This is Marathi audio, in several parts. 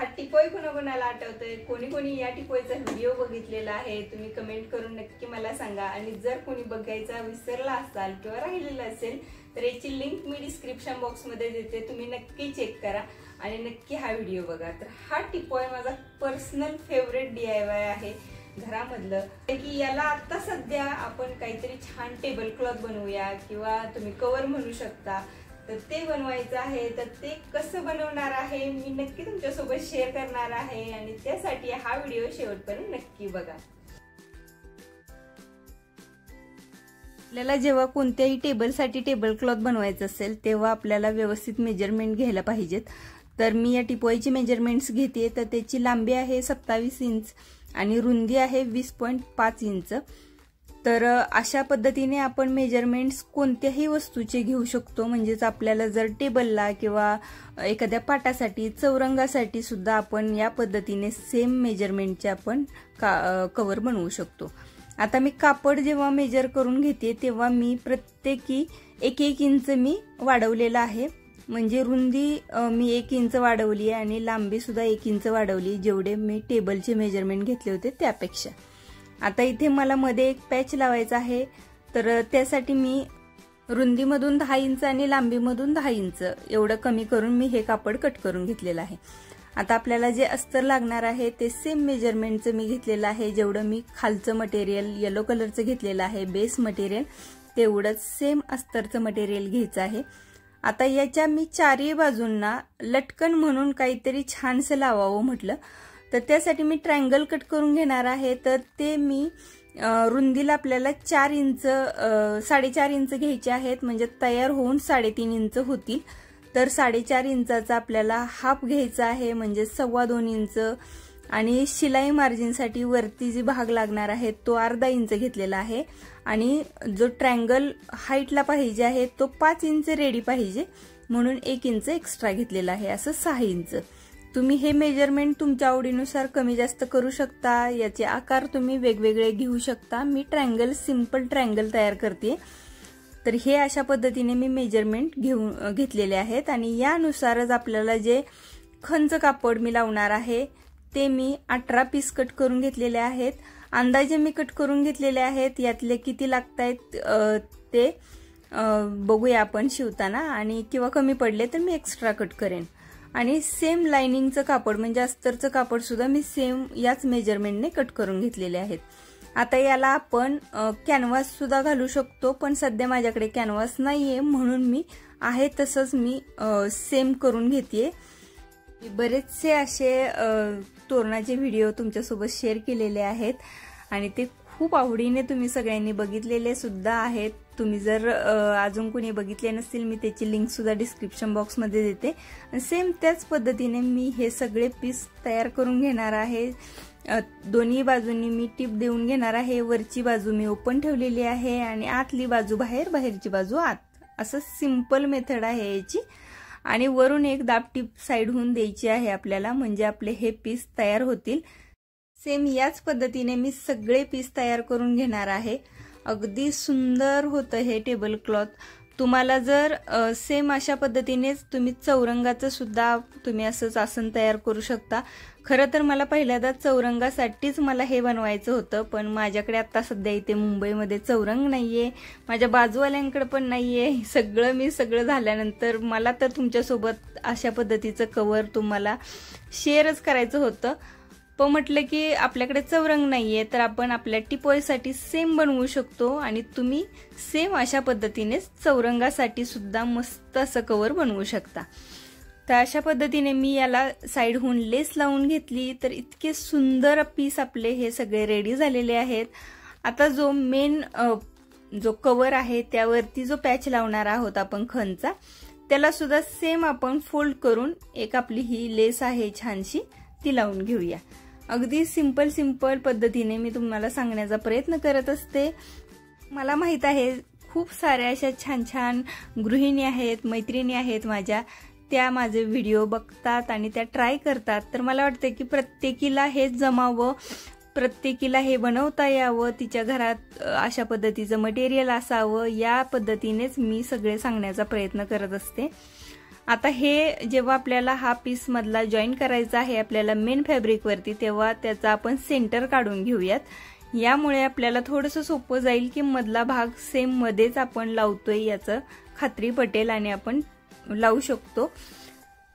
हा टिपोय कोणाकोणाला आठवतोय, कोणी कोणी या टिपोयचा व्हिडिओ बघितलेला आहे, तुम्ही कमेंट करून नक्की मला सांगा। आणि जर कोणी बघायचा विसरला असाल किंवा राहिलेला असेल तर याची लिंक मी डिस्क्रिप्शन बॉक्स मध्ये देते, तुम्ही नक्की चेक करा आणि नक्की हा व्हिडिओ बघा। तर हा टिपोय माझा पर्सनल फेवरेट DIY आहे घरामधलं, की याला आता सध्या आपण काहीतरी छान टेबल क्लॉथ बनवूया किंवा तुम्ही कवर म्हणू शकता, तर ते बनवायचं आहे। तर ते कसं बनवणार आहे मी नक्की तुमच्यासोबत शेअर करणार आहे आणि त्यासाठी हा व्हिडिओ शेवटपर्यंत नक्की बघा। आपल्याला जेव्हा कोणत्याही टेबलसाठी टेबल क्लॉथ बनवायचं असेल तेव्हा आपल्याला व्यवस्थित मेजरमेंट घ्यायला पाहिजेत। तर मी या टिपोयची मेजरमेंट्स घेते। तर त्याची लांबी आहे 27 इंच आणि रुंदी आहे 20.5 इंच। तर अशा पद्धतीने आपण मेजरमेंट्स कोणत्याही वस्तूचे घेऊ शकतो, म्हणजेच आपल्याला जर टेबलला किंवा एखाद्या पाटासाठी चौरंगासाठी सुद्धा आपण या पद्धतीने सेम मेजरमेंटचे आपण कवर बनवू शकतो। आता मी कापड जेव्हा मेजर करून घेते तेव्हा मी प्रत्येकी 1-1 इंच मी वाढवलेला आहे, म्हणजे रुंदी मी 1 इंच वाढवली आहे आणि लांबी सुद्धा 1 इंच वाढवली, जेवढे मी टेबलचे मेजरमेंट घेतले होते त्यापेक्षा। आता इथे मला मध्ये एक पॅच लावायचा आहे, तर त्यासाठी मी रुंदीमधून 10 इंच आणि लांबीमधून 10 इंच एवढं कमी करून मी हे कापड कट करून घेतलेलं आहे। आता आपल्याला जे अस्तर लागणार आहे ते सेम मेजरमेंटचं मी घेतलेलं आहे, जेवढं मी खालचं मटेरियल येलो कलरचं घेतलेलं आहे बेस मटेरियल तेवढंच सेम अस्तरचं मटेरियल घ्यायचं आहे। आता याच्या मी चारही बाजूंना लटकन म्हणून काहीतरी छानसं लावावं म्हटलं, तर त्यासाठी मी ट्रायंगल कट करून घेणार आहे। तर ते मी रुंदीला आपल्याला 4 इंच 4.5 इंच घ्यायचे आहेत, म्हणजे तयार होऊन 3.5 इंच होतील। तर 4.5 इंचाचा आपल्याला हाफ घ्यायचा आहे, म्हणजे 2.25 इंच। आणि शिलाई मार्जिनसाठी वरती जी भाग लागणार आहे तो अर्धा इंच घेतलेला आहे आणि जो ट्रायंगल हाईटला पाहिजे आहे तो 5 इंच रेडी पाहिजे, म्हणून 1 इंच एक्स्ट्रा घेतलेला आहे, असं 6 इंच। तुम्ही हे मेजरमेंट तुमच्या आवडीनुसार कमी जास्त करू शकता, याचे आकार तुम्ही वेगवेगळे घेऊ शकता। मी ट्रायंगल सिंपल ट्रायंगल तयार करते, तर हे अशा पद्धतीने मी मेजरमेंट घेतलेले आहेत आणि यानुसारच आपल्याला जे खंच कापड मी लावणार आहे ते मी 18 पीस कट करून घेतलेले आहेत। अंदाजे मी कट करून घेतलेले आहेत, यातले किती लागतायत ते बघूया आपण शिवताना, आणि किंवा कमी पडले तर मी एक्स्ट्रा कट करेन। आणि सेम लाइनिंगचं कापड म्हणजे अस्तरचं कापड सुद्धा मी सेम याच मेजरमेंटने कट करून घेतलेले आहेत। आता याला आपण कॅनव्हास सुद्धा घालू शकतो, पण सध्या माझ्याकडे कॅनव्हास नाहीये म्हणून मी आहे तसंच मी सेम करून घेतेय। बरेचसे असे तोरणाचे व्हिडिओ तुमच्यासोबत शेअर केलेले आहेत आणि ते खूप आवडीने तुम्ही सगळ्यांनी बघितलेले सुद्धा आहेत। तुम्ही जर अजून कोणी बघितले नसतील मी त्याची लिंक सुद्धा डिस्क्रिप्शन बॉक्स मध्ये देते। सेम त्याच पद्धतीने मी हे सगळे पीस तयार करून घेणार आहे। दोन्ही बाजूंनी मी टिप देऊन घेणार आहे, वरची बाजू मी ओपन ठेवलेली आहे आणि आतली बाजू बाहेर, बाहेरची बाजू आत, असं सिंपल मेथड आहे याची। आणि वरून एक दाब टिप साइडहून द्यायची आहे आपल्याला, म्हणजे आपले हे पीस तयार होतील। सेम याच पद्धतीने मी सगळे पीस तयार करून घेणार आहे। अगदी सुंदर होतं हे टेबल क्लॉथ। तुम्हाला जर सेम अशा पद्धतीनेच तुम्ही चौरंगाचं सुद्धा तुम्ही असंच आसन तयार करू शकता। खरं तर मला पहिल्यांदा चौरंगासाठीच मला हे बनवायचं होतं, पण माझ्याकडे आता सध्या इथे मुंबईमध्ये चौरंग नाहीये, माझ्या बाजूवाल्यांकडे पण नाहीये। सगळं झाल्यानंतर मला तर तुमच्यासोबत अशा पद्धतीचं कवर तुम्हाला शेअरच करायचं होतं, पण म्हटलं की आपल्याकडे चौरंग नाहीये तर आपण आपल्या टिपोयसाठी सेम बनवू शकतो आणि तुम्ही सेम अशा पद्धतीने चौरंगासाठी सुद्धा मस्त असं कवर बनवू शकता। तर अशा पद्धतीने मी याला साइडहून लेस लावून घेतली, तर इतके सुंदर पीस आपले हे सगळे रेडी झालेले आहेत। आता जो मेन जो कवर आहे त्यावरती जो पॅच लावणार आहोत आपण खणचा, त्याला सुद्धा सेम आपण फोल्ड करून एक आपली ही लेस आहे छानशी ती लावून घेऊया। अगदी सिंपल पद्धतीने मी तुम्हाला सांगण्याचा प्रयत्न करत असते। मला माहित आहे खूप साऱ्या अशा छान छान गृहिणी आहेत, मैत्रिणी आहेत माझ्या, त्या माझे व्हिडिओ बघतात आणि त्या ट्राय करतात। तर मला वाटतं की प्रत्येकीला हे जमावं, प्रत्येकीला हे बनवता यावं, तिच्या घरात अशा पद्धतीचं मटेरियल असावं, या पद्धतीनेच मी सगळे सांगण्याचा प्रयत्न करत असते। आता हे जेव्हा आपल्याला हा पीस मधला जॉईन करायचा आहे आपल्याला मेन फॅब्रिक वरती, तेव्हा त्याचा आपण सेंटर काढून घेऊयात. यामुळे आपल्याला थोडंसं सोपं जाईल की मधला भाग सेम मध्येच आपण लावतोय याचं खात्री पटेल आणि आपण लावू शकतो.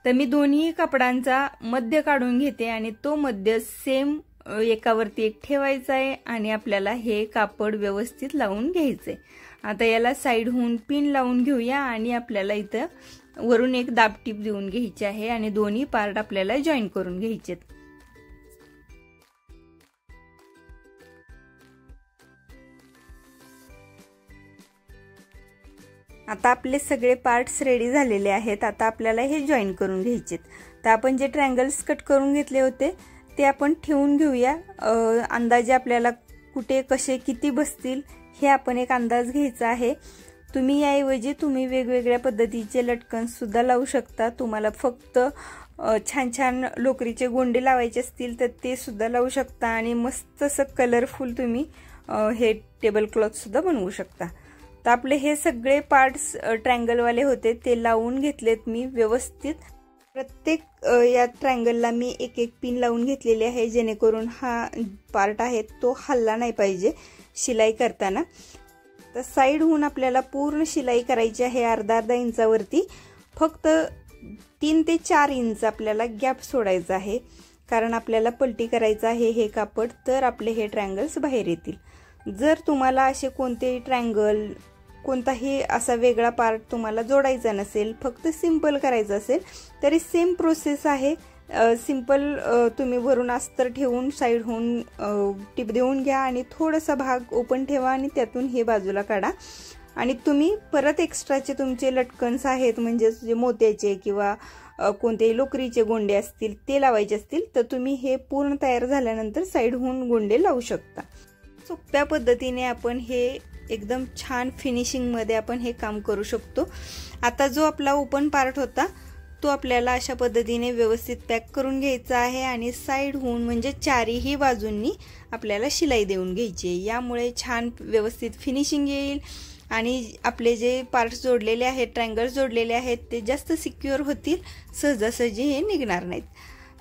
तर मी दोन्ही कपड्यांचा मध्य काढून घेते आणि तो मध्य सेम एकावरती एक ठेवायचा आहे आणि आपल्याला हे कापड व्यवस्थित लावून घ्यायचंय. आता याला साईडहून पिन लावून घेऊया आणि आपल्याला इथं वरून एक दाबटीप देऊन घ्यायची आहे आणि दोन्ही पार्ट आपल्याला जॉईन करून घ्यायचेत. आता आपले सगळे पार्ट्स रेडी झालेले आहेत. आता आपल्याला हे जॉईन करून घ्यायचेत. तर आपण जे ट्रायंगल्स कट करून घेतले होते ते आपण ठेवून घेऊया. अंदाजे आपल्याला कुठे कसे किती बसतील हे आपण एक अंदाज घ्यायचा आहे. तुम्ही याऐवजी तुम्ही वेगवेगळ्या पद्धतीचे लटकन सुद्धा लावू शकता. तुम्हाला फक्त छान छान लोकरीचे गोंडे लावायचे असतील तर ते सुद्धा लावू शकता आणि मस्त असं कलरफुल तुम्ही हे टेबल क्लॉथ सुद्धा बनवू शकता. तर आपले हे सगळे पार्ट्स ट्रायंगलवाले होते ते लावून घेतलेत मी व्यवस्थित. प्रत्येक या ट्रायंगलला मी एक एक पिन लावून घेतलेली आहे जेणेकरून हा पार्ट आहे तो हलला नाही पाहिजे शिलाई करताना. तर साईडहून आपल्याला पूर्ण शिलाई करायची आहे अर्धा इंचावरती. फक्त 3 ते 4 इंच आपल्याला गॅप सोडायचा आहे कारण आपल्याला पलटी करायचं आहे हे कापड, तर आपले हे ट्रायंगल्स बाहेर येतील. जर तुम्हाला असे कोणतेही ट्रायंगल कोणताही असा वेगळा पार्ट तुम्हाला जोडायचा नसेल, फक्त सिंपल करायचं असेल तरी सेम प्रोसेस आहे. सिंपल तुम्ही वरून अस्तर ठेवून साईडहून टिप देऊन घ्या आणि थोडासा भाग ओपन ठेवा आणि त्यातून हे बाजूला काढा आणि तुम्ही परत एक्स्ट्राचे तुमचे लटकन्स आहेत म्हणजे जे मोत्याचे किंवा कोणतेही लोकरीचे गोंडे असतील ते लावायचे असतील तर तुम्ही हे पूर्ण तयार झाल्यानंतर साईडहून गोंडे लावू शकता. सोप्या पद्धतीने आपण हे एकदम छान फिनिशिंग मध्ये आपण हे काम करू शकतो. आता जो आपला ओपन पार्ट होता तो आपल्याला अशा पद्धतीने व्यवस्थित पॅक करून घ्यायचा आहे आणि साईडहून म्हणजे चारही बाजूंनी आपल्याला शिलाई देऊन घ्यायची. यामुळे छान व्यवस्थित फिनिशिंग येईल आणि आपले जे पार्ट्स जोडलेले आहेत ट्रायंगल्स जोडलेले आहेत ते जास्त सिक्युअर होतील, सहजासहजी हे निघणार नाहीत.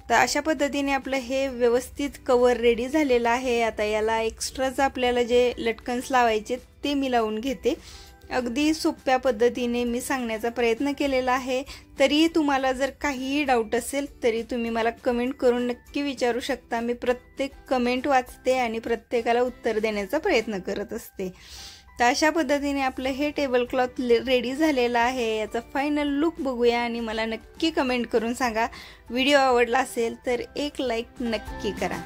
तर अशा पद्धतीने आपलं हे व्यवस्थित कवर रेडी झालेलं आहे. आता याला एक्स्ट्राच आपल्याला जे लटकन्स लावायचे ते मी लावून घेते. अगदी सोप्या पद्धतीने मी सांगण्याचा प्रयत्न केलेला आहे. तरी तुम्हाला जर काहीही डाऊट असेल तरी तुम्ही मला कमेंट करून नक्की विचारू शकता. मी प्रत्येक कमेंट वाचते आणि प्रत्येकाला उत्तर देण्याचा प्रयत्न करत असते. तर अशा पद्धतीने आपलं हे टेबल क्लॉथ रेडी झालेलं आहे. याचा फायनल लुक बघूया आणि मला नक्की कमेंट करून सांगा. व्हिडिओ आवडला असेल तर एक लाईक नक्की करा.